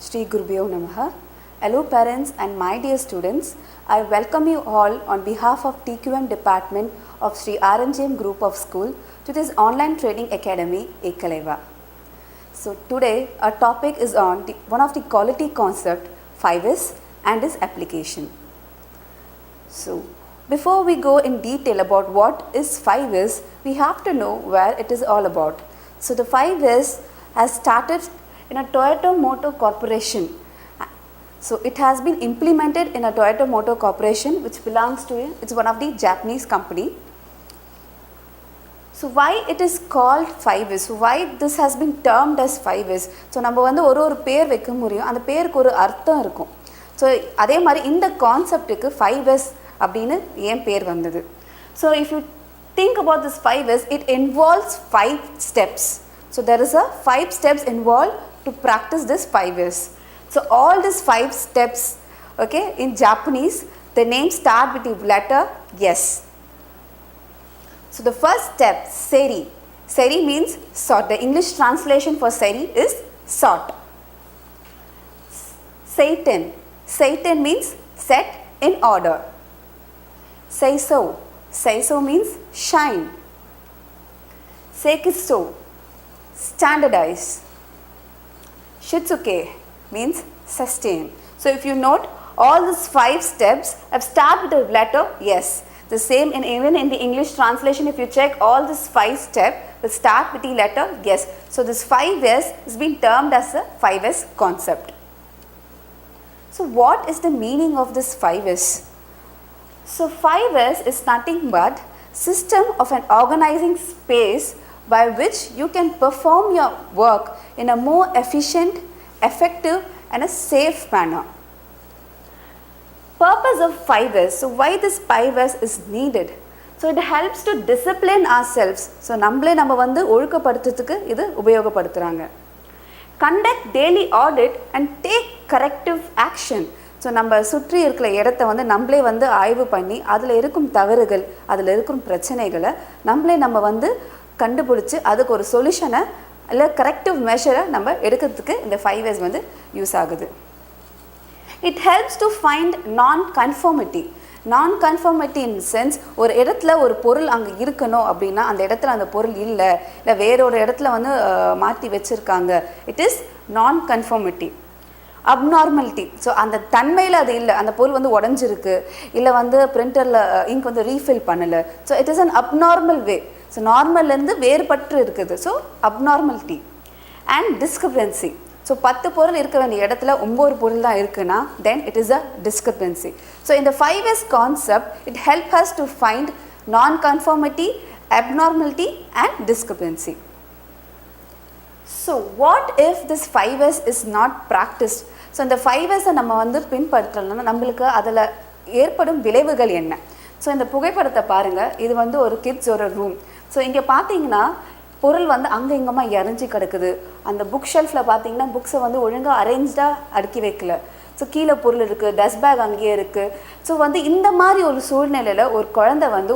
Shri Gurubhyo Namaha. Hello parents and my dear students. I welcome you all on behalf of TQM Department of Shri RNGM Group of School to this online training academy, Ekaleva. So today our topic is on one of the quality concept 5S and its application. So before we go in detail about what is 5S, we have to know where it is all about. So the 5S has started in a Toyota Motor Corporation. So it has been implemented in a Toyota Motor Corporation which belongs to, it's one of the Japanese company. So why it is called 5S? So why this has been termed as 5S? So நம்ம வந்து ஒரு பேர் வைக்க முடியும், அந்த பேருக்கு ஒரு அர்த்தம் இருக்கும். So அதே மாதிரி இந்த கான்செப்ட்டுக்கு 5S அப்படின்னு ஏன் பேர் வந்தது? So if you think about this 5S, it involves 5 steps. So there is a 5 steps involved to practice this 5S. So all these 5 steps, okay, in Japanese, the name start with the letter S. So the first step, seri. Seri means sort. The English translation for seri is sort. Seiten. Seiten means set in order. Seiso. Seiso means shine. Sekiso, standardize. Shitsuke means sustain. So if you note, all these 5 steps have started with the letter S. The same even in the English translation, if you check, all these 5 steps will start with the letter S. So this 5S is being termed as a 5S concept. So what is the meaning of this 5S? So 5S is nothing but system of an organizing space by which you can perform your work in a more efficient, effective and a safe manner. Purpose of 5S. So why this 5S is needed? So it helps to discipline ourselves. So நம்ம வந்து ஒழுக்கப்படுத்துறதுக்கு இது உபயோகப்படுத்துறாங்க. Conduct daily audit and take corrective action. So நம்ம சுற்றி இருக்கிற இடத்த வந்து நம்மளே வந்து ஆய்வு பண்ணி அதில் இருக்கும் தவறுகள், அதில் இருக்கும் பிரச்சனைகளை நம்ம வந்து கண்டுபிடிச்சி அதுக்கு ஒரு சொல்யூஷனை இல்லை கரெக்டிவ் மெஷரை நம்ம எடுக்கிறதுக்கு இந்த 5S வந்து யூஸ் ஆகுது. It helps to find நான்-கன்ஃபார்மிட்டி. நான்-கன்ஃபார்மிட்டி in sense, ஒரு இடத்துல ஒரு பொருள் அங்கே இருக்கணும் அப்படின்னா அந்த இடத்துல அந்த பொருள் இல்லை வேறொரு இடத்துல வந்து மாற்றி வச்சுருக்காங்க. It is நான்-கன்ஃபார்மிட்டி. அப்நார்மலிட்டி. ஸோ அந்த தன்மையில் அது இல்லை, அந்த பொருள் வந்து உடஞ்சிருக்கு, இல்லை வந்து பிரிண்டரில் இங்க் வந்து ரீஃபில் பண்ணலை. So it is an abnormal way. So நார்மல்லேருந்து வேறுபட்டு இருக்குது. So abnormality and discrepancy. So 10 பொருள் இருக்க வேண்டிய இடத்துல 9 பொருள் தான் இருக்குன்னா then it is a discrepancy. So இந்த 5S concept it help has to find நான்-கன்ஃபார்மிட்டி, abnormality and discrepancy. So what if this 5S is not practiced? So இந்த 5S நம்ம வந்து பின்பற்றலன்னா நம்மளுக்கு அதில் ஏற்படும் விளைவுகள் என்ன? ஸோ இந்த புகைப்படத்தை பாருங்கள், இது வந்து ஒரு கிட்ஸோட ரூம். ஸோ இங்கே பார்த்தீங்கன்னா பொருள் வந்து அங்கே இங்கேமா இறஞ்சி கிடக்குது. அந்த புக் ஷெல்ஃபில் பார்த்தீங்கன்னா புக்ஸை வந்து ஒழுங்காக அரேஞ்ச்டாக அடுக்கி வைக்கல. ஸோ கீழே பொருள் இருக்குது, டஸ்ட் பேக் அங்கேயே இருக்குது. ஸோ வந்து இந்த மாதிரி ஒரு சூழ்நிலையில் ஒரு குழந்தை வந்து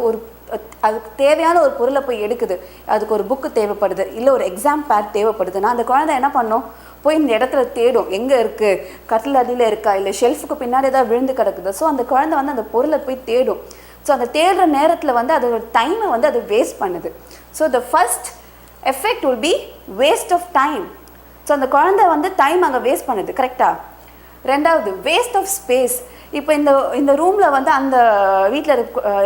அதுக்கு தேவையான ஒரு பொருளை போய் எடுக்குது. அதுக்கு ஒரு புக்கு தேவைப்படுது, இல்லை ஒரு எக்ஸாம் பேட் தேவைப்படுதுன்னா அந்த குழந்தை என்ன பண்ணும்? போய் இந்த இடத்துல தேடும், எங்கே இருக்குது, கட்டில் அடியில் இருக்கா, இல்லை ஷெல்ஃபுக்கு பின்னாடி ஏதாவது விழுந்து கிடக்குது. ஸோ அந்த குழந்தை வந்து அந்த பொருளை போய் தேடும். ஸோ அந்த தேடுற நேரத்தில் வந்து அதோட டைமை வந்து அது வேஸ்ட் பண்ணுது. So the first effect will be waste of time. So அந்த குழந்தை வந்து டைம் அங்கே வேஸ்ட் பண்ணுது, கரெக்டாக? ரெண்டாவது வேஸ்ட் ஆஃப் ஸ்பேஸ். இப்போ இந்த ரூமில் வந்து அந்த வீட்டில்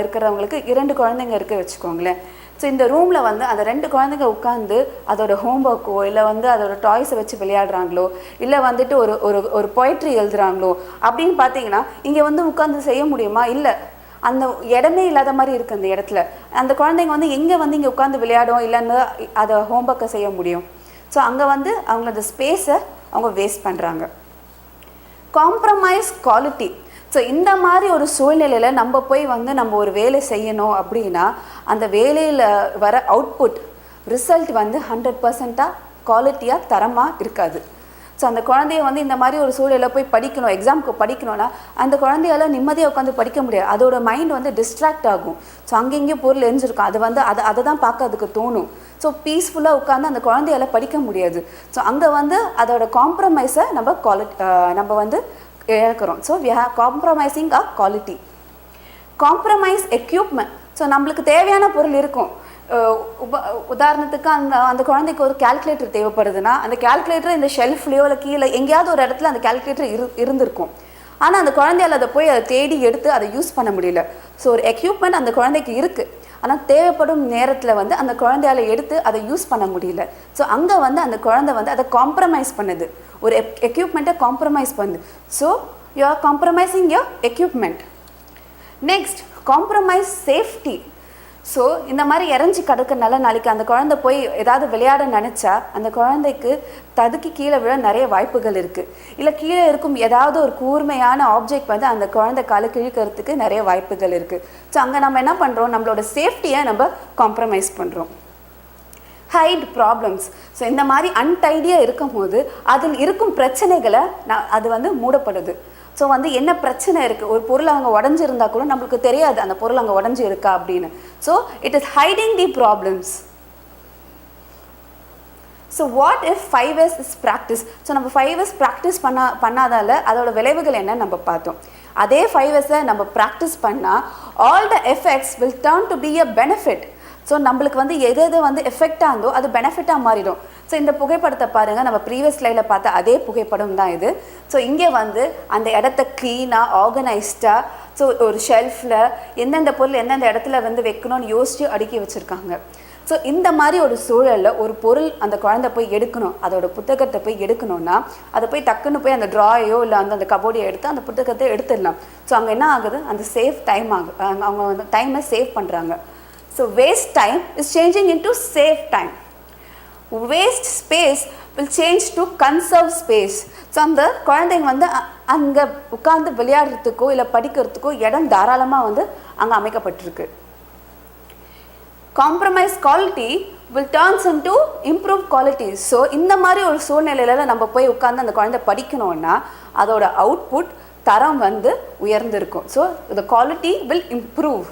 இருக்கிறவங்களுக்கு 2 குழந்தைங்க இருக்க வச்சுக்கோங்களேன். ஸோ இந்த ரூமில் வந்து அந்த 2 குழந்தைங்க உட்காந்து அதோட ஹோம்ஒர்க்கோ இல்லை வந்து அதோட டாய்ஸை வச்சு விளையாடுறாங்களோ இல்லை வந்துட்டு ஒரு பொயட்ரி எழுதுகிறாங்களோ அப்படின்னு பார்த்தீங்கன்னா இங்கே வந்து உட்காந்து செய்ய முடியுமா? இல்லை, அந்த இடமே இல்லாத மாதிரி இருக்குது அந்த இடத்துல. அந்த குழந்தைங்க வந்து எங்கே வந்து இங்கே உட்காந்து விளையாடும் இல்லைன்னு அதை ஹோம்ஒர்க்கை செய்ய முடியும்? ஸோ அங்கே வந்து அவங்க அந்த ஸ்பேஸை அவங்க வேஸ்ட் பண்ணுறாங்க. Compromise quality. ஸோ இந்த மாதிரி ஒரு சூழ்நிலையில் நம்ம போய் வந்து நம்ம ஒரு வேலை செய்யணும் அப்படின்னா அந்த வேலையில் வர அவுட்புட் ரிசல்ட் வந்து 100%ஆக குவாலிட்டியாக தரமாக இருக்காது. ஸோ அந்த குழந்தைய வந்து இந்த மாதிரி ஒரு சூழலில் போய் படிக்கணும், எக்ஸாமுக்கு படிக்கணும்னா அந்த குழந்தையால் நிம்மதியாக உட்காந்து படிக்க முடியாது. அதோட மைண்ட் வந்து டிஸ்ட்ராக்ட் ஆகும். ஸோ அங்கேயும் பொருள் எரிஞ்சிருக்கும், அது வந்து அதை தான் பார்க்க அதுக்கு தோணும். ஸோ பீஸ்ஃபுல்லாக உட்காந்து அந்த குழந்தையால் படிக்க முடியாது. ஸோ அங்கே வந்து அதோட காம்ப்ரமைஸை நம்ம வந்து இழக்கிறோம். So we have compromising a quality. Compromise equipment. So நம்மளுக்கு தேவையான பொருள் இருக்கும். உதாரணத்துக்கு அந்த குழந்தைக்கு ஒரு கால்குலேட்டர் தேவைப்படுதுன்னா அந்த கால்குலேட்டர் இந்த ஷெல்ஃப்லேயோ இல்லை கீழே எங்கேயாவது ஒரு இடத்துல அந்த கால்குலேட்டர் இருந்திருக்கும். ஆனால் அந்த குழந்தையால் அதை போய் அதை தேடி எடுத்து அதை யூஸ் பண்ண முடியல. ஸோ ஒரு எக்யூப்மெண்ட் அந்த குழந்தைக்கு இருக்குது, ஆனால் தேவைப்படும் நேரத்தில் வந்து அந்த குழந்தையால் எடுத்து அதை யூஸ் பண்ண முடியல. ஸோ அங்கே வந்து அந்த குழந்தை வந்து அதை காம்ப்ரமைஸ் பண்ணுது, ஒரு எக்யூப்மெண்ட்டை காம்ப்ரமைஸ் பண்ணுது. So you are compromising your equipment. Next, compromise safety. So இந்த மாதிரி இறஞ்சி கிடக்கிறனால நாளைக்கு அந்த குழந்தை போய் ஏதாவது விளையாட நினச்சா அந்த குழந்தைக்கு தடுக்கி கீழே விழ நிறைய வாய்ப்புகள் இருக்குது. இல்லை கீழே இருக்கும் ஏதாவது ஒரு கூர்மையான ஆப்ஜெக்ட் வந்து அந்த குழந்தை காலை கிழிக்கிறதுக்கு நிறைய வாய்ப்புகள் இருக்குது. ஸோ அங்கே நம்ம என்ன பண்ணுறோம், நம்மளோட சேஃப்டியை நம்ம காம்ப்ரமைஸ் பண்ணுறோம். Height problems. ஸோ இந்த மாதிரி அன்டைடியாக இருக்கும் போது அதில் இருக்கும் பிரச்சனைகளை அது வந்து மூடப்படுது. ஸோ வந்து என்ன பிரச்சனை இருக்குது, ஒரு பொருள் அங்கே உடஞ்சிருந்தா கூட நம்மளுக்கு தெரியாது அந்த பொருள் அங்கே உடஞ்சி இருக்கா அப்படின்னு. So it is hiding the problems. So what if 5S is practice. So நம்ம 5S ப்ராக்டிஸ் பண்ணாதால அதோட விளைவுகள் என்னன்னு நம்ம பார்த்தோம். அதே 5Sஐ நம்ம ப்ராக்டிஸ் பண்ணால் all the effects will turn to be a benefit. So நம்மளுக்கு வந்து எது வந்து எஃபெக்டாக இருந்தோ அது பெனிஃபிட்டாக மாறிடும். ஸோ இந்த புகைப்படத்தை பாருங்கள், நம்ம ப்ரீவியஸ் ஸ்லைடில் பார்த்த அதே புகைப்படம் தான் இது. ஸோ இங்கே வந்து அந்த இடத்த க்ளீனாக ஆர்கனைஸ்டாக, ஸோ ஒரு ஷெல்ஃபில் எந்தெந்த பொருள் எந்தெந்த இடத்துல வந்து வைக்கணும்னு யோசித்து அடுக்கி வச்சுருக்காங்க. ஸோ இந்த மாதிரி ஒரு சூழலில் ஒரு பொருள் அந்த குழந்தை போய் எடுக்கணும், அதோட புத்தகத்தை போய் எடுக்கணும்னா அதை போய் டக்குன்னு போய் அந்த ட்ராயோ இல்லை அந்த கபோர்டையோ எடுத்து அந்த புத்தகத்தை எடுத்துடலாம். ஸோ அங்கே என்ன ஆகுது, அந்த சேஃப் டைம் அவங்க வந்து டைமை சேவ் பண்ணுறாங்க. So waste time is changing into save time. Waste space will change to conserve space. So அந்த குழந்தைங்க வந்து அங்கே உட்காந்து விளையாடுறதுக்கோ இல்லை படிக்கிறதுக்கோ இடம் தாராளமாக வந்து அங்கே அமைக்கப்பட்டிருக்கு. Compromise quality will turns into improve quality. So இந்த மாதிரி ஒரு சூழ்நிலையில் நம்ம போய் உட்காந்து அந்த குழந்தை படிக்கணும்னா அதோட அவுட்புட் தரம் வந்து உயர்ந்திருக்கும். So the quality will improve.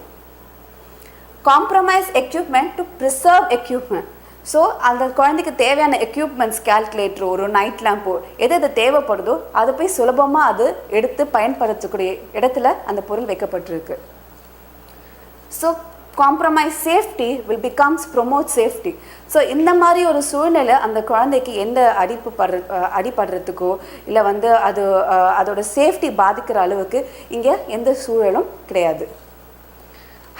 Compromise equipment to preserve equipment. So அந்த குழந்தைக்கு தேவையான எக்யூப்மெண்ட்ஸ், கால்குலேட்டரோ ஒரு நைட் லேம்போ எது தேவைப்படுதோ அதை போய் சுலபமாக அது எடுத்து பயன்படுத்தக்கூடிய இடத்துல அந்த பொருள் வைக்கப்பட்டிருக்கு. So compromise safety will becomes promote safety. So இந்த மாதிரி ஒரு சூழ்நிலை அந்த குழந்தைக்கு எந்த அடிபடுறதுக்கோ இல்லை வந்து அதோட சேஃப்டி பாதிக்கிற அளவுக்கு இங்கே எந்த சூழலும் கிடையாது.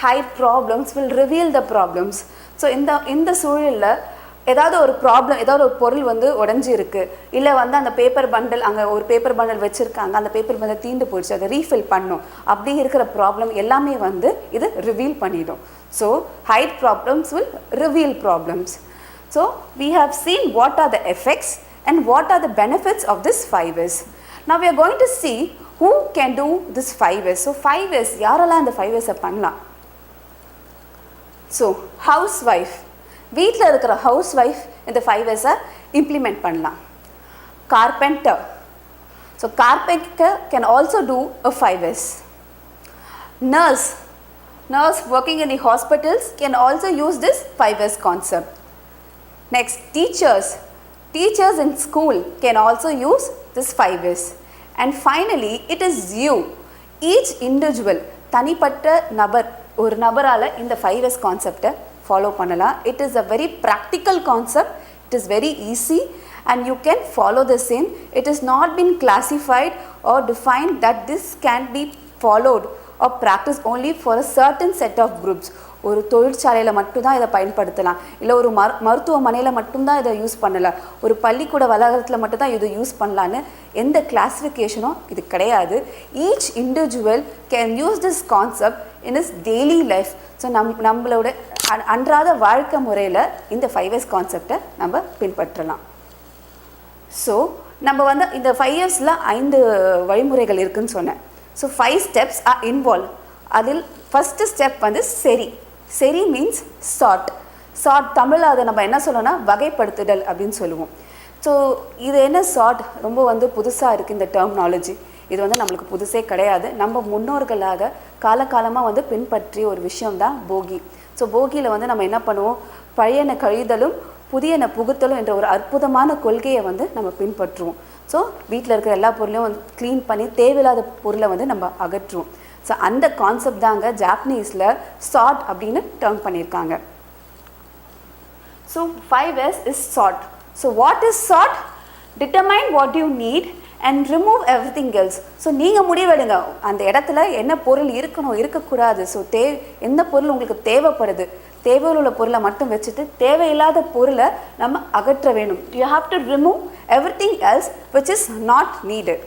High problems will reveal the problems. So இந்த சூழலில் ஏதாவது ஒரு ப்ராப்ளம், ஏதாவது ஒரு பொருள் வந்து உடஞ்சி இருக்குது, இல்லை வந்து அந்த பேப்பர் பண்டில் அங்கே ஒரு பேப்பர் பண்டில் வச்சுருக்காங்க, அந்த பேப்பர் பண்டில் தீண்டு போயிடுச்சு, அதை ரீஃபில் பண்ணும், அப்படி இருக்கிற ப்ராப்ளம் எல்லாமே வந்து இது ரிவீல் பண்ணிடும். So hide problems will reveal problems. So we have seen what are the effects and what are the benefits of this 5S. Now we are going to see who can do this 5S. So 5S யாரெல்லாம் இந்த 5Sஐ பண்ணலாம். So how's wife, வீட்டில் இருக்கிற house wife இந்த 5Sஐ implement பண்ணலாம். Carpenter, so carpenter can also do a 5S. Nurse working in the hospitals can also use this 5S concept. Next, teachers in school can also use this 5S. And finally it is you, each individual, தனிப்பட்ட நபர், ஒரு நபரால் இந்த 5S கான்செப்டை follow பண்ணலாம். It is a very practical concept, it is very easy and you can follow the same. It is not been classified or defined that this can be followed or practiced only for a certain set of groups. ஒரு தொழிற்சாலையில் மட்டும்தான் இதை பயன்படுத்தலாம், இல்லை ஒரு மருத்துவமனையில் மட்டும்தான் இதை யூஸ் பண்ணலாம், ஒரு பள்ளிக்கூட வளாகத்தில் மட்டும்தான் இதை யூஸ் பண்ணலான்னு எந்த கிளாஸிஃபிகேஷனும் இது கிடையாது. Each individual can use this concept in is daily life. So நம்மளோட அன்றாட வாழ்க்கை முறையில் இந்த 5S கான்செப்டை நம்ம பின்பற்றலாம். ஸோ நம்ம வந்து இந்த 5Sல 5 வழிமுறைகள் இருக்குதுன்னு சொன்னேன். So 5 steps are involve. அதில் ஃபஸ்ட்டு ஸ்டெப் வந்து சரி மீன்ஸ் சார்ட். தமிழில் அதை நம்ம என்ன சொல்லணும்னா வகைப்படுத்துதல் அப்படின்னு சொல்லுவோம். ஸோ இது என்ன சார்ட் ரொம்ப வந்து புதுசாக இருக்குது இந்த டெர்மினாலஜி. இது வந்து நம்மளுக்கு புதுசே கிடையாது. நம்ம முன்னோர்களாக காலகாலமாக வந்து பின்பற்றிய ஒரு விஷயம்தான் போகி. ஸோ போகியில் வந்து நம்ம என்ன பண்ணுவோம், பழையன கழிதலும் புதியன புகுத்தலும் என்ற ஒரு அற்புதமான கொள்கையை வந்து நம்ம பின்பற்றுவோம். ஸோ வீட்டில் இருக்கிற எல்லா பொருளையும் வந்து க்ளீன் பண்ணி தேவையில்லாத பொருளை வந்து நம்ம அகற்றுவோம். ஸோ அந்த கான்செப்ட் தாங்க ஜாப்பனீஸில் சார்ட் அப்படின்னு டேர்ம் பண்ணியிருக்காங்க. So 5S is chart. So what is chart? Determine what you need and remove everything else. So நீங்கள் முடிவெடுங்க அந்த இடத்துல என்ன பொருள் இருக்கணும் இருக்கக்கூடாது. ஸோ எந்த பொருள் உங்களுக்கு தேவைப்படுது, தேவையுள்ள பொருளை மட்டும் வச்சுட்டு தேவையில்லாத பொருளை நம்ம அகற்ற வேணும். You have to remove everything else which is not needed.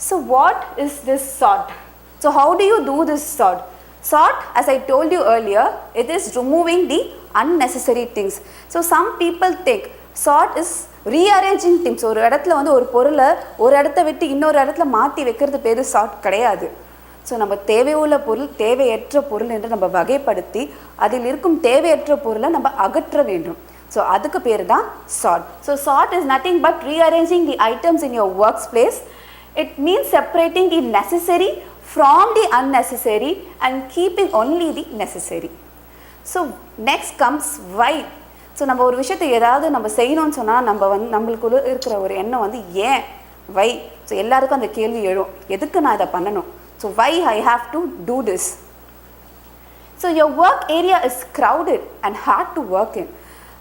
So what is this sort? So how do you do this sort? Sort, as I told you earlier, it is removing the unnecessary things. So some people think sort is rearranging things. ஒரு இடத்துல வந்து ஒரு பொருளை ஒரு இடத்த விட்டு இன்னொரு இடத்துல மாற்றி வைக்கிறது பேர் சார்ட் கிடையாது. ஸோ நம்ம தேவையுள்ள பொருள் தேவையற்ற பொருள் என்று நம்ம வகைப்படுத்தி அதில் இருக்கும் தேவையற்ற பொருளை நம்ம அகற்ற வேண்டும். ஸோ அதுக்கு பேர் தான் sort. So sort is nothing but rearranging the items in your workplace. It means separating the necessary from the unnecessary and keeping only the necessary. So next comes why. So நம்ம ஒரு விஷயத்தை ஏதாவது நம்ம செய்யணும்னு சொன்னால் நம்ம வந்து நம்மளுக்குள்ள இருக்கிற ஒரு எண்ணம் வந்து ஏன், வை. ஸோ எல்லாருக்கும் அந்த கேள்வி எழும், எதுக்கு நான் இதை பண்ணணும். So why I have to do this. So your work area is crowded and hard to work in.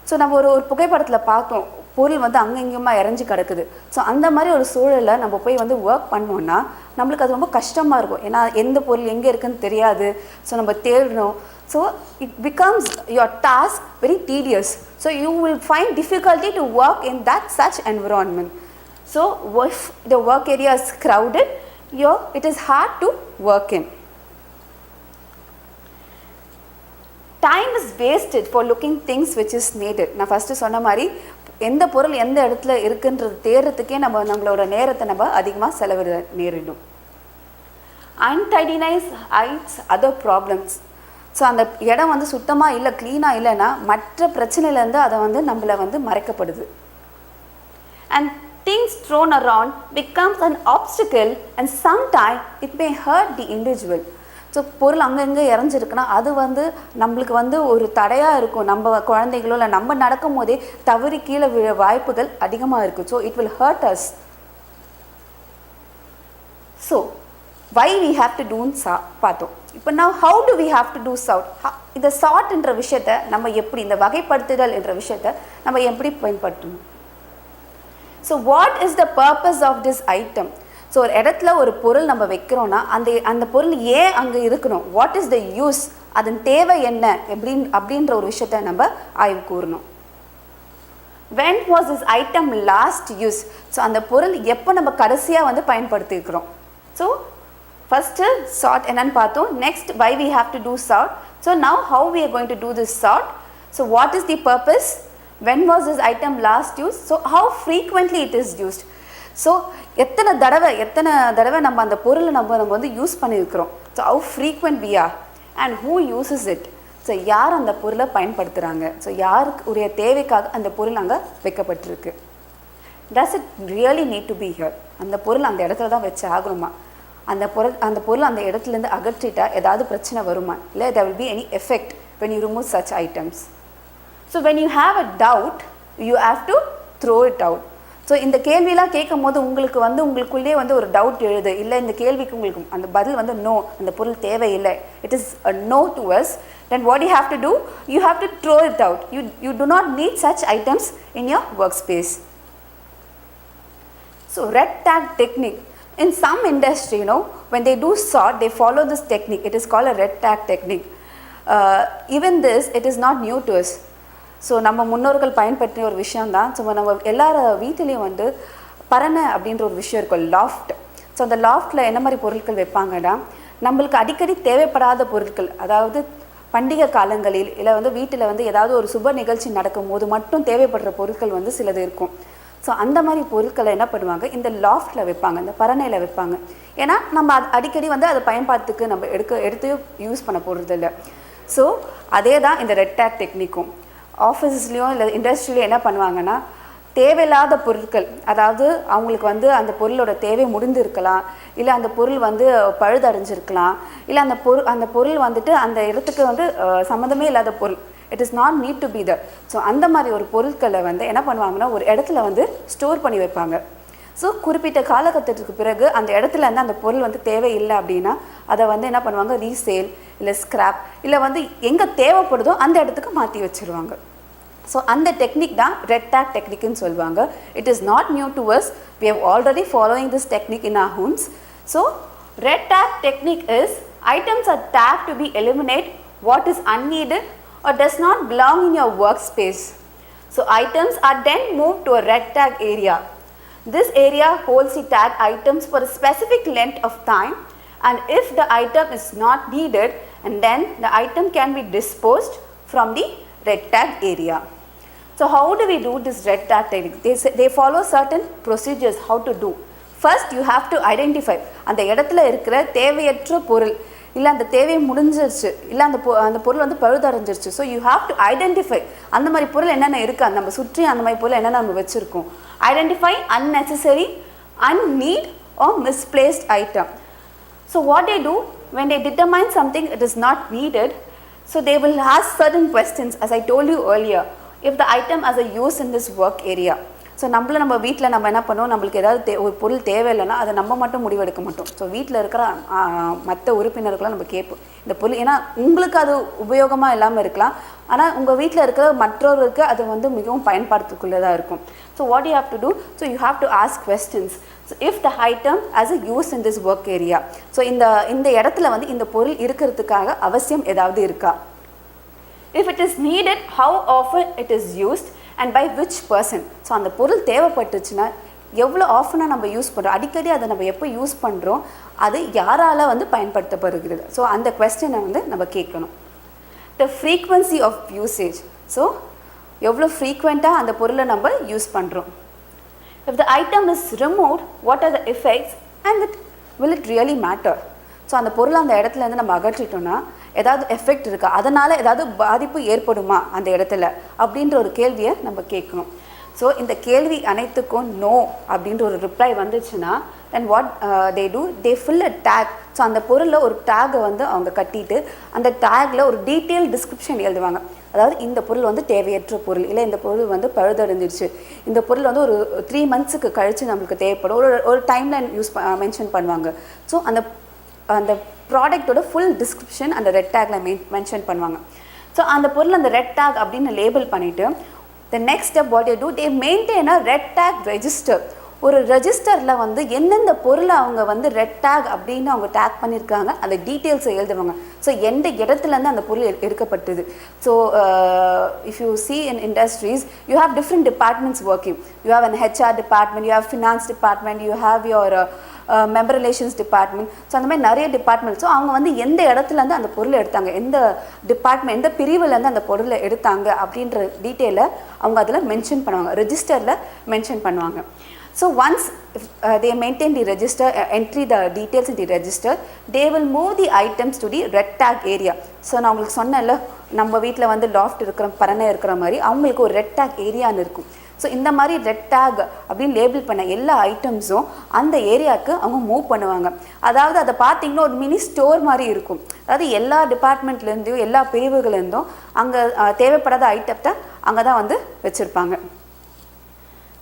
So நம்ம ஒரு பொகைப்படத்தில் பார்த்தோம், பொருள் வந்து அங்கெங்கேயுமா இறஞ்சி கிடக்குது. ஸோ அந்த மாதிரி ஒரு சூழலில் நம்ம போய் வந்து ஒர்க் பண்ணோன்னா நம்மளுக்கு அது ரொம்ப கஷ்டமாக இருக்கும். ஏன்னா எந்த பொருள் எங்கே இருக்குன்னு தெரியாது. ஸோ நம்ம தேடணும். So it becomes your task very tedious. So you will find difficulty to work in that such environment. So if the work area is crowded, it is hard to work in. Time is wasted for looking things which is needed. நான் first சொன்ன மாதிரி எந்த பொருள் எந்த இடத்துல இருக்குன்றது தேடுறதுக்கே நம்மளோட நேரத்தை நம்ம அதிகமாக செலவிட நேரிடும். Untidiness hides other problems. So அந்த இடம் வந்து சுத்தமாக இல்லை, க்ளீனாக இல்லைன்னா மற்ற பிரச்சனையிலேருந்து அதை வந்து நம்மளை வந்து மறைக்கப்படுது. And things thrown around becomes an obstacle and sometimes it may hurt the individual. So பொருள் அங்கங்கே இறஞ்சிருக்குன்னா அது வந்து நம்மளுக்கு வந்து ஒரு தடையாக இருக்கும். நம்ம குழந்தைகளோ இல்லை நம்ம நடக்கும் போதே தவறி கீழே விழ வாய்ப்புகள் அதிகமாக இருக்குது. So it will hurt us. So why we have to டூன்னு பார்த்தோம். இப்போ நான் how to we have to do sort. இந்த சார்ட் என்ற விஷயத்தை நம்ம எப்படி, இந்த வகைப்படுத்துதல் என்ற விஷயத்தை நம்ம எப்படி பயன்படுத்தணும். So what is the purpose of this item. So ஒரு இடத்துல ஒரு பொருள் நம்ம வைக்கிறோன்னா அந்த பொருள் ஏன் அங்கே இருக்கணும், வாட் இஸ் த யூஸ், அதன் தேவை என்ன அப்படின்ற ஒரு விஷயத்த நம்ம ஆய்வு கூறணும். when was this item last used. So அந்த பொருள் எப்போ நம்ம கடைசியாக வந்து பயன்படுத்திக்கிறோம். ஸோ ஃபஸ்ட்டு சார்ட் என்னன்னு பார்த்தோம். Next why we have to do sort. So now how we are going to do this sort. So what is the purpose, when was this item last used, so how frequently it is used. So எத்தனை தடவை நம்ம அந்த பொருளை நம்ம வந்து use பண்ணியிருக்கிறோம். So how frequent we are and who uses it. So யார் அந்த பொருளை பயன்படுத்துகிறாங்க. ஸோ யாருக்கு உரிய தேவைக்காக அந்த பொருள் அங்கே வைக்கப்பட்டிருக்கு. does it really need to be here. அந்த பொருள் அந்த இடத்துல தான் வச்சு ஆகணுமா, அந்த பொருள் அந்த இடத்துலேருந்து அகற்றிட்டா ஏதாவது பிரச்சனை வருமா, இல்லை there will be any effect when you remove such items. So when you have a doubt, you have to throw it out. So இந்த கேள்வியெலாம் கேட்கும் போது உங்களுக்குள்ளே வந்து ஒரு டவுட் எழுது, இல்லை இந்த கேள்விக்கு உங்களுக்கு அந்த பதில் வந்து நோ, அந்த பொருள் தேவையில்லை, it is a no to us. Then what you have to do, you have to throw it out. You do not need such items in your workspace. So red tag technique. In some industry, when they do sort, they follow this technique. It is called a red tag technique. Even this, it is not new to us. So நம்ம முன்னோர்கள் பயன்படுத்திய ஒரு விஷயந்தான். So நம்ம எல்லார வீட்டிலையும் வந்து பரணை அப்படின்ற ஒரு விஷயம் இருக்கும், லாஃப்ட். ஸோ அந்த லாஃப்டில் என்ன மாதிரி பொருட்கள் வைப்பாங்கன்னா, நம்மளுக்கு அடிக்கடி தேவைப்படாத பொருட்கள், அதாவது பண்டிகை காலங்களில் இல்லை வந்து வீட்டில் வந்து ஏதாவது ஒரு சுப நிகழ்ச்சி நடக்கும் போது மட்டும் தேவைப்படுற பொருட்கள் வந்து சிலது இருக்கும். ஸோ அந்த மாதிரி பொருட்களை என்ன பண்ணுவாங்க, இந்த லாஃப்டில் வைப்பாங்க, இந்த பரணையில் வைப்பாங்க. ஏன்னா நம்ம அடிக்கடி வந்து அதை பயன்பாட்டுக்கு நம்ம எடுத்து யூஸ் பண்ண போகிறது இல்லை. ஸோ அதே தான் இந்த ரெட் டேக் டெக்னிக்கும். ஆஃபீஸ்லேயும் இல்லை இண்டஸ்ட்ரியிலையும் என்ன பண்ணுவாங்கன்னா, தேவையில்லாத பொருட்கள், அதாவது அவங்களுக்கு வந்து அந்த பொருளோட தேவை முடிந்திருக்கலாம், இல்லை அந்த பொருள் வந்து பழுதடைஞ்சிருக்கலாம், இல்லை அந்த பொருள் வந்துட்டு அந்த இடத்துக்கு வந்து சம்மந்தமே இல்லாத பொருள், it is not need to be the. So அந்த மாதிரி ஒரு பொருட்களை வந்து என்ன பண்ணுவாங்கன்னா ஒரு இடத்துல வந்து ஸ்டோர் பண்ணி வைப்பாங்க. ஸோ குறிப்பிட்ட காலகட்டத்துக்கு பிறகு அந்த இடத்துல இருந்து அந்த பொருள் வந்து தேவையில்லை அப்படின்னா அதை வந்து என்ன பண்ணுவாங்க, ரீசேல் இல்லை ஸ்கிராப், இல்லை வந்து எங்கே தேவைப்படுதோ அந்த இடத்துக்கு மாற்றி வச்சுருவாங்க. ஸோ அந்த டெக்னிக் தான் ரெட் டேக் டெக்னிக்னு சொல்லுவாங்க. It is not new to us, we have already following this technique in our homes. So red tag technique is items are tagged to be eliminate what is unneeded or does not belong in your workspace. So items are then moved to a red tag area. This area holds the tag items for a specific length of time, and if the item is not needed, and then the item can be disposed from the red tag area. So how do we do this red tag technique? They follow certain procedures how to do. First you have to identify அந்த இடத்துல இருக்கிற தேவையற்ற பொருள், இல்லை அந்த தேவை முடிஞ்சிருச்சு, இல்லை அந்த பொருள் வந்து பழுதடைஞ்சிருச்சு. So you have to identify அந்த மாதிரி பொருள் என்னென்ன இருக்குது, நம்ம சுற்றி அந்த மாதிரி பொருள் என்னென்ன நம்ம வச்சுருக்கோம். Identify unnecessary, unneed or misplaced item. So what they do when they determine something it is not needed, so they will ask certain questions as I told you earlier. If the item has a use in this work area. So நம்ம வீட்டில் நம்ம என்ன பண்ணுவோம், நம்மளுக்கு ஏதாவது ஒரு பொருள் தேவையில்லைன்னா அதை நம்ம மட்டும் முடிவெடுக்க மாட்டோம். ஸோ வீட்டில் இருக்கிற மற்ற உறுப்பினர்களாம் நம்ம கேட்போம் இந்த பொருள், ஏன்னா உங்களுக்கு அது உபயோகமாக இல்லாமல் இருக்கலாம், ஆனால் உங்கள் வீட்டில் இருக்கிற மற்றவர்களுக்கு அது வந்து மிகவும் பயன்பாட்டுக்குள்ளதாக இருக்கும். So what you have to do, so you have to ask questions. So if the item as a use in this work area, so இந்த இடத்துல வந்து இந்த பொருள் இருக்கிறதுக்காக அவசியம் ஏதாவது இருக்கா. If it is needed, how often it is used and by which person. So அந்த பொருள் தேவைப்பட்டுச்சுன்னா எவ்வளோ ஆஃபனாக நம்ம யூஸ் பண்ணுறோம், அடிக்கடி அதை நம்ம எப்போ யூஸ் பண்ணுறோம், அது யாரால் வந்து பயன்படுத்தப்படுகிறது. ஸோ அந்த கொஸ்டினை வந்து நம்ம கேட்கணும். The frequency of usage, so எவ்வளோ ஃப்ரீக்வெண்ட்டாக அந்த பொருளை நம்ம யூஸ் பண்ணுறோம். If the item is removed, what are the effects and will it really matter. So அந்த பொருளை அந்த இடத்துலேருந்து நம்ம அகற்றிட்டோன்னா ஏதாவது எஃபெக்ட் இருக்கா, அதனால் ஏதாவது பாதிப்பு ஏற்படுமா அந்த இடத்துல அப்படின்ற ஒரு கேள்வியை நம்ம கேட்கணும். ஸோ இந்த கேள்வி அனைத்துக்கும் நோ அப்படின்ற ஒரு ரிப்ளை வந்துச்சுன்னா then what they do, they fill a take. So அந்த பொருளில் ஒரு டேகை வந்து அவங்க கட்டிட்டு அந்த டேக்கில் ஒரு டீட்டெயில் டிஸ்கிரிப்ஷன் எழுதுவாங்க. அதாவது இந்த பொருள் வந்து தேவையற்ற பொருள், இல்லை இந்த பொருள் வந்து பழுதடைஞ்சிருச்சு, இந்த பொருள் வந்து ஒரு 3 months கழித்து நம்மளுக்கு தேவைப்படும், ஒரு டைம்லைன் மென்ஷன் பண்ணுவாங்க. ஸோ அந்த ப்ராடக்டோட ஃபுல் டிஸ்கிரிப்ஷன் அந்த ரெட் டேக்கில் மென்ஷன் பண்ணுவாங்க. ஸோ அந்த பொருள் அந்த ரெட் டேக் அப்படின்னு லேபிள் பண்ணிவிட்டு the next step what you do, they maintain a red tag register. ஒரு ரெஜிஸ்டரில் வந்து எந்தெந்த பொருளை அவங்க வந்து ரெட் டேக் அப்படின்னு அவங்க டேக் பண்ணியிருக்காங்க அந்த டீட்டெயில்ஸை எழுதுவாங்க. ஸோ எந்த இடத்துலேருந்து அந்த பொருள் எடுக்கப்பட்டது. So if you see in industries you have different departments working. You have an HR department, you have finance department, you have your member relations department. So அந்த மாதிரி நிறைய டிபார்ட்மெண்ட். ஸோ அவங்க வந்து எந்த இடத்துலேருந்து அந்த பொருளை எடுத்தாங்க, எந்த டிபார்ட்மெண்ட் எந்த பிரிவுலேருந்து அந்த பொருளை எடுத்தாங்க அப்படின்ற டீட்டெயிலை அவங்க அதில் மென்ஷன் பண்ணுவாங்க, ரெஜிஸ்டரில் மென்ஷன் பண்ணுவாங்க. So once they maintain the register, entry the details in the register, they will move the items to the red tag area. So நான் உங்களுக்கு சொன்னேன்ல, நம்ம வீட்டில் வந்து லாஃப்ட் இருக்கிற பரணை இருக்கிற மாதிரி அவங்களுக்கு ஒரு ரெட் டேக் ஏரியான்னு இருக்கும். ஸோ இந்த மாதிரி ரெட் டேக் அப்படின்னு லேபிள் பண்ண எல்லா ஐட்டம்ஸும் அந்த ஏரியாவுக்கு அவங்க மூவ் பண்ணுவாங்க. அதாவது அதை பார்த்தீங்கன்னா ஒரு மினி ஸ்டோர் மாதிரி இருக்கும். அதாவது எல்லா டிபார்ட்மெண்ட்லேருந்தும் எல்லா பிரிவுகள்லேருந்தும் அங்கே தேவைப்படாத ஐட்டத்தை அங்கே தான் வந்து வச்சுருப்பாங்க.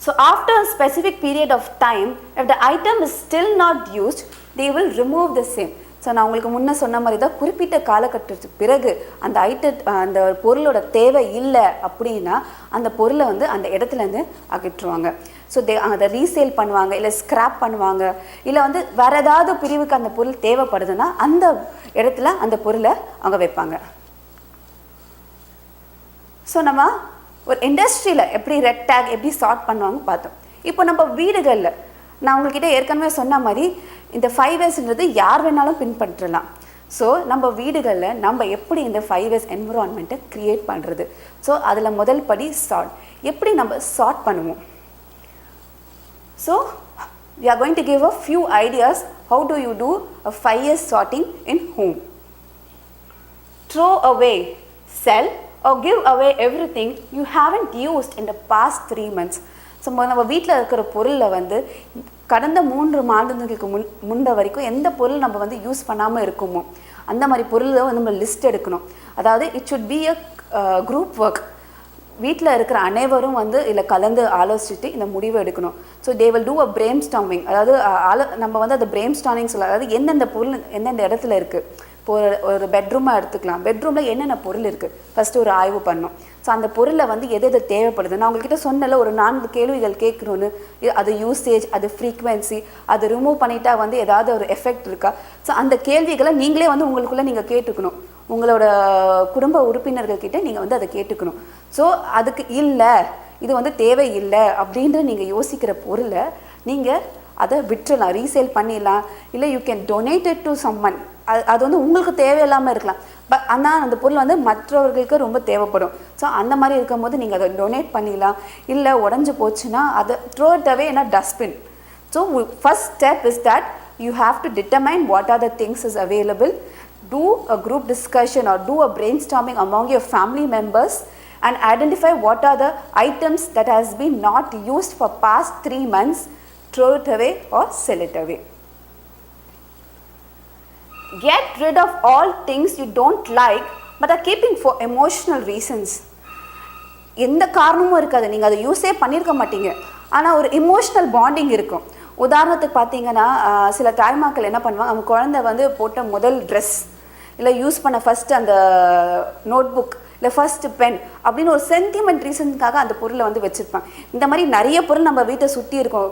So after a specific period of time, if the item is still not used, they will remove the same. So நான் உங்களுக்கு முன்னே சொன்ன மாதிரி தான் குறிப்பிட்ட காலகட்டத்துக்கு பிறகு அந்த பொருளோட தேவை இல்லை அப்படின்னா அந்த பொருளை வந்து அந்த இடத்துலேருந்து அகற்றுவாங்க. ஸோ அதை ரீசேல் பண்ணுவாங்க, இல்லை ஸ்கிராப் பண்ணுவாங்க, இல்லை வந்து வேறு ஏதாவது பிரிவுக்கு அந்த பொருள் தேவைப்படுதுன்னா அந்த இடத்துல அந்த பொருளை அவங்க வைப்பாங்க. ஸோ நம்ம ஒரு இண்டஸ்ட்ரியில் எப்படி ரெட் டேக் எப்படி சார்ட் பண்ணுவாங்க பார்த்தோம். இப்போ நம்ம வீடுகளில் நான் உங்கள்கிட்ட ஏற்கனவே சொன்ன மாதிரி இந்த 5Sன்றது யார் வேணாலும் பின்பற்றலாம். ஸோ நம்ம வீடுகளில் நம்ம எப்படி இந்த 5S என்விரான்மெண்ட்டை க்ரியேட் பண்ணுறது. ஸோ அதில் முதல் படி சார்ட். எப்படி நம்ம சார்ட் பண்ணுவோம். So we are going to give a few ideas how do you do a 5S sorting in home. Throw away, sell or give away everything you haven't used in the past 3 months. So நம்ம வீட்டில் இருக்கிற பொருளில் வந்து கடந்த 3 மாதங்களுக்கு முன்ன வரைக்கும் எந்த பொருள் நம்ம வந்து யூஸ் பண்ணாமல் இருக்குமோ அந்த மாதிரி பொருளை வந்து நம்ம லிஸ்ட் எடுக்கணும். அதாவது it should be a group work. வீட்டில் இருக்கிற அனைவரும் வந்து இதில் கலந்து ஆலோசிச்சுட்டு இந்த முடிவை எடுக்கணும். So they will do a brain storming. அதாவது நம்ம வந்து அந்த பிரெயின் ஸ்டார்மிங் சொல்ல, அதாவது எந்தெந்த பொருள் எந்தெந்த இடத்துல இருக்குது. இப்போ ஒரு பெட்ரூமாக எடுத்துக்கலாம். பெட்ரூமில் என்னென்ன பொருள் இருக்குது ஃபஸ்ட்டு ஒரு ஆய்வு பண்ணணும். ஸோ அந்த பொருளை வந்து எது எது தேவைப்படுது. நான் உங்கள்கிட்ட சொன்னல ஒரு 4 கேள்விகள் கேட்கணுன்னு. அது யூசேஜ், அது ஃப்ரீக்வன்சி, அது ரிமூவ் பண்ணிட்டா வந்து ஏதாவது ஒரு எஃபெக்ட் இருக்கா. ஸோ அந்த கேள்விகளை நீங்களே வந்து உங்களுக்குள்ளே நீங்கள் கேட்டுக்கணும். உங்களோட குடும்ப உறுப்பினர்கள்கிட்ட நீங்கள் வந்து அதை கேட்டுக்கணும். ஸோ அதுக்கு இல்லை, இது வந்து தேவை இல்லை அப்படின்ற நீங்கள் யோசிக்கிற பொருளை நீங்கள் அதை விட்டுறலாம், ரீசேல் பண்ணிடலாம். இல்லை you can donate it to someone. அது வந்து உங்களுக்கு தேவையில்லாமல் இருக்கலாம். ஆனால் அந்த பொருள் வந்து மற்றவர்களுக்கு ரொம்ப தேவைப்படும். ஸோ அந்த மாதிரி இருக்கும்போது நீங்கள் அதை டொனேட் பண்ணிடலாம். இல்லை உடஞ்சி போச்சுன்னா அதை throw it away in a dustbin. So first step is that you have to determine what are the things is available. Do a group discussion or do a brainstorming among your family members and identify what are the items that has been not used for past 3 months. Throw it away or sell it away. Get rid of all things you don't like but are keeping for emotional reasons. எந்த காரணமும் இருக்காது, நீங்கள் அதை யூஸே பண்ணியிருக்க மாட்டீங்க, ஆனால் ஒரு இமோஷ்னல் பாண்டிங் இருக்கும். உதாரணத்துக்கு பார்த்தீங்கன்னா சில தாய்மாக்கள் என்ன பண்ணுவாங்க, அவங்க குழந்தை வந்து போட்ட முதல் ட்ரெஸ், இல்லை யூஸ் பண்ண ஃபஸ்ட்டு அந்த நோட் புக், இல்லை ஃபஸ்ட்டு பென் அப்படின்னு ஒரு சென்டிமெண்ட் ரீசனுக்காக அந்த பொருளை வந்து வச்சுருப்பாங்க. இந்த மாதிரி நிறைய பொருள் நம்ம வீட்டை சுற்றி இருக்கும்.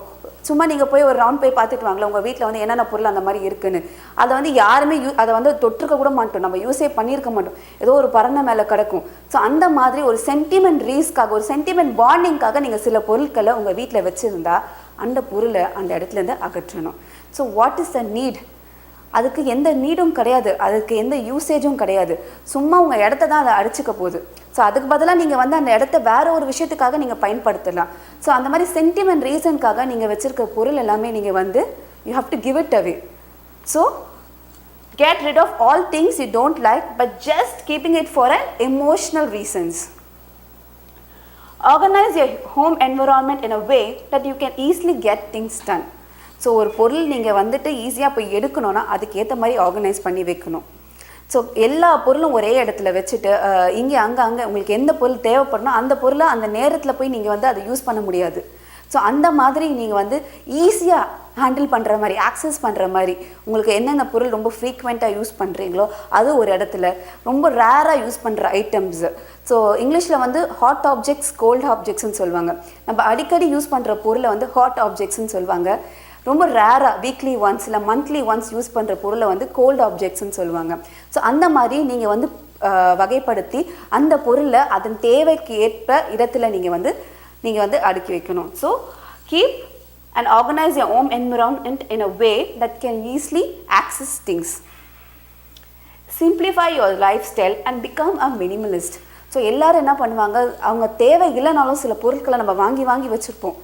சும்மா நீங்கள் போய் ஒரு ரவுண்ட் போய் பார்த்துட்டு வாங்களேன் உங்கள் வீட்டில் வந்து என்னென்ன பொருள் அந்த மாதிரி இருக்குன்னு. அதை வந்து யாருமே அதை வந்து தொற்றுக்க கூட மாட்டோம், நம்ம யூஸே பண்ணியிருக்க மாட்டோம், ஏதோ ஒரு பறனை மேலே கிடக்கும். ஸோ அந்த மாதிரி ஒரு சென்டிமெண்ட் ரீஸ்க்காக, ஒரு சென்டிமெண்ட் பாண்டிங்காக நீங்கள் சில பொருட்களை உங்கள் வீட்டில் வச்சுருந்தா அந்த பொருளை அந்த இடத்துலேருந்து அகற்றணும். So what is the need? அதுக்கு எந்த நீடும் கிடையாது, அதுக்கு எந்த யூசேஜும் கிடையாது. சும்மா உங்கள் இடத்த தான் அதை அடிச்சுக்க போகுது. ஸோ அதுக்கு பதிலாக நீங்கள் வந்து அந்த இடத்த வேறு ஒரு விஷயத்துக்காக நீங்கள் பயன்படுத்தலாம். ஸோ அந்த மாதிரி சென்டிமெண்ட் ரீசனுக்காக நீங்கள் வச்சுருக்க பொருள் எல்லாமே நீங்கள் வந்து you have to give it away. So get rid of all things you don't like but just keeping it for an emotional reasons. Organize your home environment in a way that you can easily get things done. So ஒரு பொருள் நீங்கள் வந்துட்டு ஈஸியாக போய் எடுக்கணும்னா அதுக்கேற்ற மாதிரி organise பண்ணி வைக்கணும். ஸோ எல்லா பொருளும் ஒரே இடத்துல வச்சுட்டு இங்கே அங்கே உங்களுக்கு எந்த பொருள் தேவைப்படணும் அந்த பொருளை அந்த நேரத்தில் போய் நீங்கள் வந்து அதை யூஸ் பண்ண முடியாது. ஸோ அந்த மாதிரி நீங்கள் வந்து ஈஸியாக ஹேண்டில் பண்ணுற மாதிரி, ஆக்சஸ் பண்ணுற மாதிரி, உங்களுக்கு என்னென்ன பொருள் ரொம்ப ஃப்ரீக்வெண்ட்டாக யூஸ் பண்ணுறீங்களோ அது ஒரு இடத்துல, ரொம்ப ரேராக யூஸ் பண்ணுற ஐட்டம்ஸு. ஸோ இங்கிலீஷில் வந்து ஹாட் ஆப்ஜெக்ட்ஸ், கோல்ட் ஆப்ஜெக்ட்ஸ்ன்னு சொல்லுவாங்க. நம்ம அடிக்கடி யூஸ் பண்ணுற பொருளை வந்து ஹாட் ஆப்ஜெக்ட்ஸ்ன்னு சொல்லுவாங்க. ரொம்ப ரேராக வீக்லி ஒன்ஸ் இல்லை மந்த்லி ஒன்ஸ் யூஸ் பண்ணுற பொருளை வந்து கோல்ட் ஆப்ஜெக்ட்ஸ்ன்னு சொல்லுவாங்க. ஸோ அந்த மாதிரி நீங்கள் வந்து வகைப்படுத்தி அந்த பொருளை அதன் தேவைக்கு ஏற்ப இடத்துல நீங்கள் வந்து அடுக்கி வைக்கணும். So keep and organize your home environment in a way that can easily access things. Simplify your lifestyle and become a minimalist. So எல்லோரும் என்ன பண்ணுவாங்க, அவங்க தேவை இல்லைனாலும் சில பொருட்களை நம்ம வாங்கி வச்சுருப்போம்.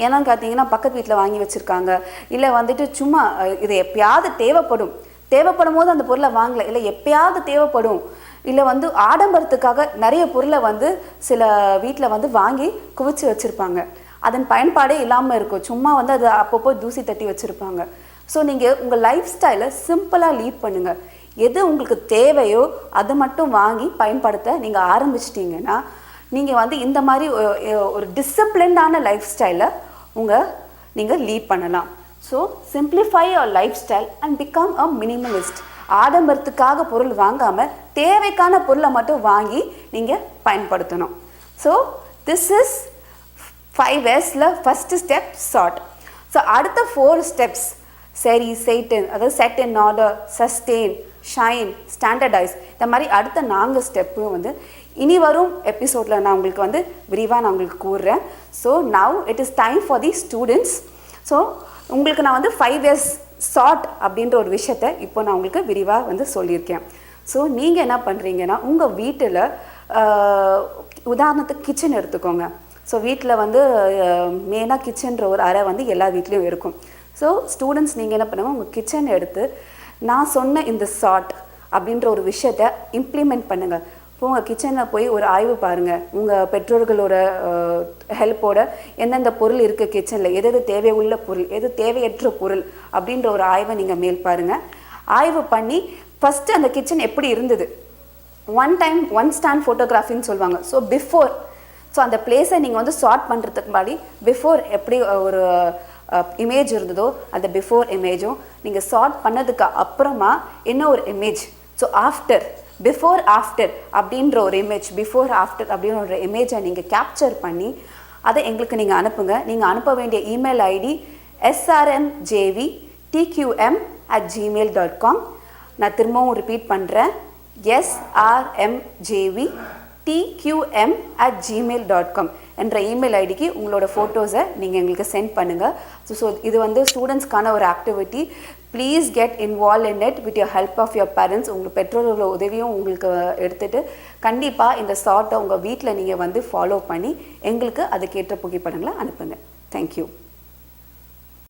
ஏன்னா பார்த்தீங்கன்னா பக்கத்து வீட்டில் வாங்கி வச்சுருக்காங்க, இல்லை வந்துட்டு சும்மா இது எப்பயாவது தேவைப்படும் போது அந்த பொருளை வாங்கலை, இல்லை எப்பயாவது தேவைப்படும், இல்லை வந்து ஆடம்பரத்துக்காக நிறைய பொருளை வந்து சில வீட்டில் வந்து வாங்கி குவிச்சு வச்சுருப்பாங்க. அதன் பயன்பாடே இல்லாமல் இருக்கும், சும்மா வந்து அது அப்பப்போ தூசி தட்டி வச்சுருப்பாங்க. ஸோ நீங்கள் உங்கள் லைஃப் ஸ்டைலை சிம்பிளாக லீட் பண்ணுங்கள். எது உங்களுக்கு தேவையோ அதை மட்டும் வாங்கி பயன்படுத்த நீங்கள் ஆரம்பிச்சிட்டிங்கன்னா நீங்கள் வந்து இந்த மாதிரி ஒரு டிசிப்ளின்டான லைஃப் ஸ்டைலை நீங்கள் லீட் பண்ணலாம். So simplify your life style and become a Minimalist. ஆடம்பரத்துக்காக பொருள் வாங்காமல் தேவைக்கான பொருளை மட்டும் வாங்கி நீங்கள் பயன்படுத்தணும். So this is 5Sல first step chart. So அடுத்த 4 ஸ்டெப்ஸ் சரி, அதாவது set in order, sustain, shine, standardise, இந்த மாதிரி அடுத்த 4 ஸ்டெப்பும் வந்து இனி வரும் எபிசோடில் நான் உங்களுக்கு வந்து விரிவாக நான் உங்களுக்கு கூறுறேன். So now it is time for the students. So உங்களுக்கு நான் வந்து 5S சார்ட் அப்படின்ற ஒரு விஷயத்தை இப்போ நான் உங்களுக்கு விரிவாக வந்து சொல்லியிருக்கேன். ஸோ நீங்கள் என்ன பண்ணுறீங்கன்னா உங்கள் வீட்டில் உதாரணத்துக்கு கிச்சன் எடுத்துக்கோங்க. ஸோ வீட்டில் வந்து மெயினாக கிச்சன்ற ஒரு அறை வந்து எல்லா வீட்லேயும் இருக்கும். ஸோ ஸ்டூடெண்ட்ஸ் நீங்கள் என்ன பண்ணுங்கள், உங்கள் கிச்சன் எடுத்து நான் சொன்ன இந்த சார்ட் அப்படின்ற ஒரு விஷயத்தை இம்ப்ளிமெண்ட் பண்ணுங்கள். போங்க கிச்சனில் போய் ஒரு ஆய்வு பாருங்கள். உங்கள் பெற்றோர்களோட ஹெல்ப்போட எந்தெந்த பொருள் இருக்குது கிச்சனில், எது எது தேவை உள்ள பொருள், எது தேவையற்ற பொருள் அப்படின்ற ஒரு ஆய்வை நீங்கள் மேல் பாருங்கள். ஆய்வு பண்ணி ஃபஸ்ட்டு அந்த கிச்சன் எப்படி இருந்தது, ஒன் ஸ்டாண்ட் ஃபோட்டோகிராஃபின்னு சொல்லுவாங்க. ஸோ பிஃபோர், ஸோ அந்த பிளேஸை நீங்கள் வந்து சார்ட் பண்ணுறதுக்கு முன்னாடி பிஃபோர் எப்படி ஒரு இமேஜ் இருந்ததோ அந்த பிஃபோர் இமேஜும் நீங்கள் சார்ட் பண்ணதுக்கு அப்புறமா என்ன ஒரு image, so after, before after அப்படின்ற ஒரு இமேஜ், பிஃபோர் ஆஃப்டர் அப்படின்ற ஒரு இமேஜை நீங்கள் கேப்சர் பண்ணி அதை எங்களுக்கு நீங்கள் அனுப்புங்க. நீங்கள் அனுப்ப வேண்டிய இமெயில் ஐடி srmjvtqm@gmail.com. நான் திரும்பவும் ரிப்பீட் பண்ணுறேன், srmjvtqm@gmail.com என்ற இமெயில் ஐடிக்கு உங்களோட ஃபோட்டோஸை நீங்கள் எங்களுக்கு சென்ட் பண்ணுங்கள். ஸோ இது வந்து ஸ்டூடெண்ட்ஸ்க்கான ஒரு activity. Please get involve in it with your help of your parents. உங்கள் பெற்றோர்களோட உதவியும் உங்களுக்கு எடுத்துகிட்டு கண்டிப்பாக இந்த ஷார்ட்டை உங்கள் வீட்டில் நீங்கள் வந்து ஃபாலோ பண்ணி எங்களுக்கு அதுக்கேற்ற புகைப்படங்களை அனுப்புங்க. தேங்க்யூ.